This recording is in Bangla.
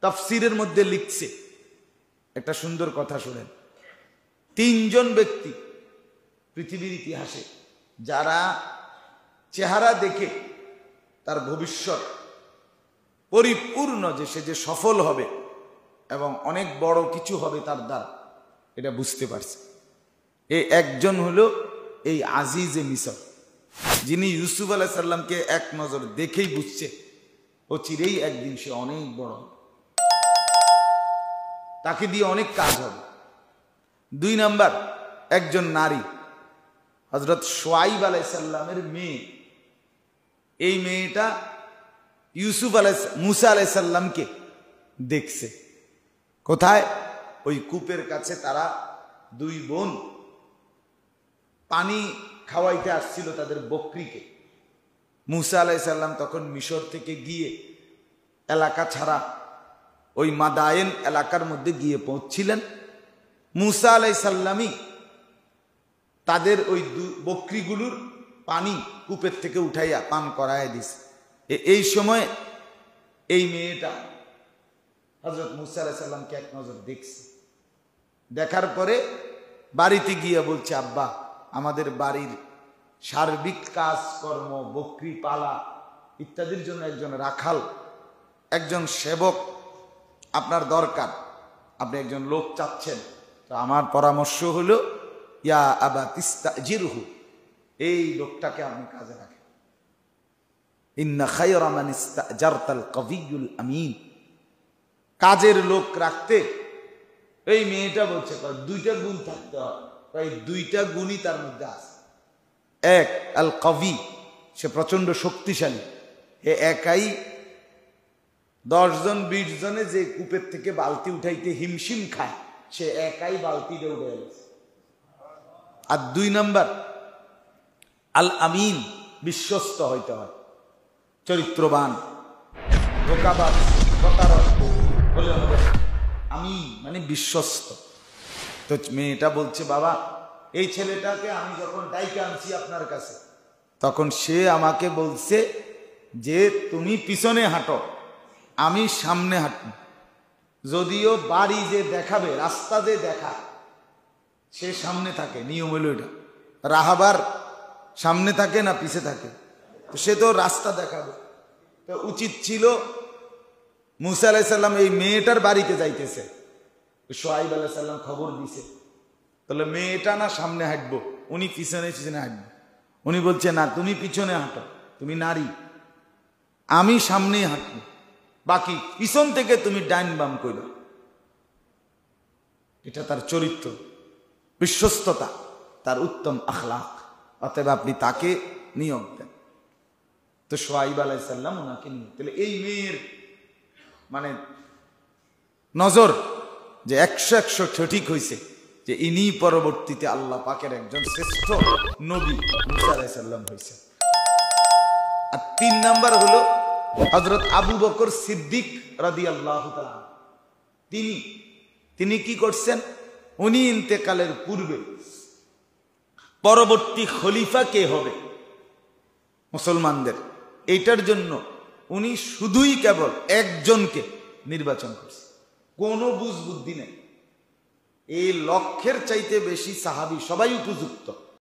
তাফসিরের মধ্যে লিখছে একটা সুন্দর কথা শুনেন। 3 জন ব্যক্তি পৃথিবীর ইতিহাসে যারা চেহারা দেখে তার ভবিষ্যৎ পরিপূর্ণ যে সে যে সফল হবে এবং অনেক বড় কিছু হবে তার দ্বারা, এটা বুঝতে পারছে। এই একজন হলো এই আজিজে মিসর, যিনি ইউসুফ আলাইহিস সালামকে এক নজর দেখেই বুঝছে ও চিরেই একদিন সে অনেক বড় হবে, তাকে দিয়ে অনেক কাজ হবে। 2 নাম্বার একজন নারী, হযরত শুআইব আলাইহিস সালামের মেয়ে। এই মেয়েটা মুসা আলাইহিস সালামকে দেখছে কোথায়? ওই কূপের কাছে তারা 2 বোন পানি খাওয়াইতে আসছিল তাদের বকরিকে। মুসা আলাইহিস সালাম তখন মিশর থেকে গিয়ে এলাকা ছাড়া ওই মাদায়েন এলাকার মধ্যে গিয়ে পৌঁছছিলেন। মুসা আলাইহিস সালামই তাদের ওই বকরিগুলোর পানি কূপের থেকে উঠাইয়া পান করায় দিছে। এই সময় এই মেয়েটা হযরত মুসা আলাইহিস সালামকে এক নজর দেখছে। দেখার পরে বাড়িতে গিয়ে বলছে, আব্বা, আমাদের বাড়ির সার্বিক কাজকর্ম, বকরি পালা ইত্যাদির জন্য একজন রাখাল, একজন সেবক আপনার দরকার। আপনি একজন লোক চাচ্ছেন, তো আমার পরামর্শ হলো ইয়া আবা তিস্তাজিরহু, এই লোকটাকে আপনি কাজে রাখেন। ইন্না খায়রা মান ইস্তাজারতাল কবিয়ুল আমিন। কাজের লোক রাখতে এই মেয়েটা বলছে 2টা গুণ থাকতে হয়। এই 2টা গুণই তার মধ্যে আছে। এক, আল কবি, সে প্রচন্ড শক্তিশালী। এ একাই 10 জন 20 জনে যে কূপের থেকে বালতি উঠাইতে হিমশিম খায়, সে একাই বালতিটা উঠে গেছে। আর 2 নাম্বার আল আমিন, বিশ্বস্ত হইতে হয়, চরিত্রবান, ধোঁকাবাজ, প্রতারক বলে হবে আমিন, মানে বিশ্বস্ত। তো মেয়েটা বলছে, বাবা, এই ছেলেটাকে আমি যখন ডাইকে আনছি আপনার কাছে, তখন সে আমাকে বলছে যে তুমি পিছনে হাঁটো, আমি সামনে হাঁটব। যদিও বাড়ি যে দেখাবে, রাস্তা যে দেখা, সে সামনে থাকে। নিয়ম হলো এটা। রাহাবার সামনে থাকে না পিছে থাকে? তো সে তো রাস্তা দেখাবে। তো উচিত ছিল মুসা আলাইহিস সালাম এই মেয়েটার বাড়িতে যাইতেছে, শুআইব আলাইহিস সালাম খবর দিছে, তাহলে মেয়েটা না সামনে হাঁটবো, উনি পিছনে পিছনে হাঁটবো। উনি বলছে, না, তুমি পিছনে হাঁটো, তুমি নারী, আমি সামনে হাঁটবো, বাকি পিছন থেকে তুমি ডাইন বাম করো। এটা তার চরিত্র, বিশ্বস্ততা, তার উত্তম আখলাক। অতএব আপনি তাকে নিয়োগ দেন। তো শুআইব আলাইহিস সালাম ওনাকে নিয়োগ। তাহলে এই মেয়ের মানে নজর যে 100 সঠিক হয়েছে, যে ইনি পরবর্তীতে আল্লাহ পাকের একজন শ্রেষ্ঠ নবী মুসা আলাইহিস সালাম হয়েছে। আর 3 নাম্বার হলো হযরত আবু বকর সিদ্দিক রাদিয়াল্লাহু তাআলা। তিনি কি করছেন? উনি ইন্তেকালের পূর্বে পরবর্তী খলিফা কে হবে মুসলমানদের, এইটার জন্য উনি শুধুই কেবল একজনকে নির্বাচন করছে, কোনো বুঝ বুদ্ধি নেই। এই লক্ষের চাইতে বেশি সাহাবী সবাই উপযুক্ত।